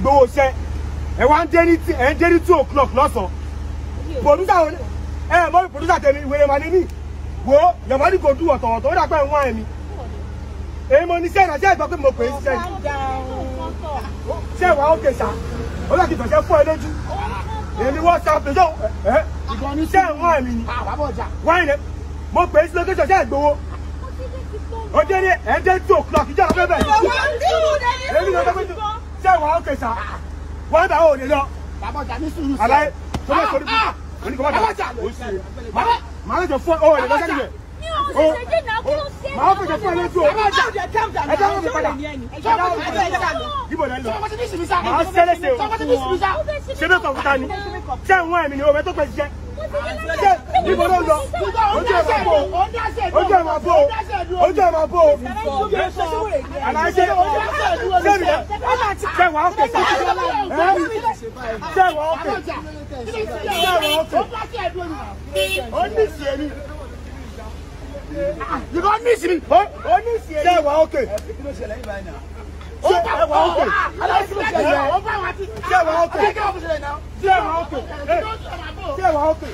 gbowó ṣẹ́ ẹ wá ń dé ní 2 o'clock lọ́sàn-án producer ẹ mọ́ producer tẹ̀lé ìwé ma ní ní wo yamadi kò dùn ọ̀tọ̀ọ̀tọ̀ ó dàgbà ìwọ̀n ẹ̀mí èyí mo ní sẹ́yìn náà ṣe ìgbà pé mo pè é sẹ́yìn ṣé ìwà ókè sá ó yà kí fẹ̀ṣẹ̀ fún ẹ lójú èmi wọ́n sá pèjọ́ ṣé ìwọ̀n ẹ̀mí ni wáyé ni mo pè é sí lókèjọ́ ṣé ìgbowó ó dé ní 2 o'clock ìjọba fẹ́ bẹ̀rẹ̀ èmi ló dé ṣé ìwà ókè sá wọ́n bá ò lè lọ àlàyé tó bá sọ nípa oníkọ̀ọ́jà máa lè jọ fún ọ lè lọ́jọ́ níbẹ̀ máa fẹ́ jọ fún ẹ lójú o ẹjọ́ wọn mi padà ibo lẹ́ lọ máa ṣẹlẹ̀ṣẹ̀ o ṣe bẹ́ẹ̀ kọ̀ọ̀kan ni ṣé ìwọ̀n ẹ̀mí ni o bẹ tó pẹ́ ṣiṣẹ́ ṣé ibo ló ń lọ ojú ẹ̀ máa bò ojú ẹ̀ máa bò ojú ẹ̀ máa bò àlàyé ṣe mi ṣé wàá ókè sá ṣé wàá ókè you don't miss me. Say wa okay. Say wa okay. Say wa okay. Say wa okay. Say wa okay. Say wa okay.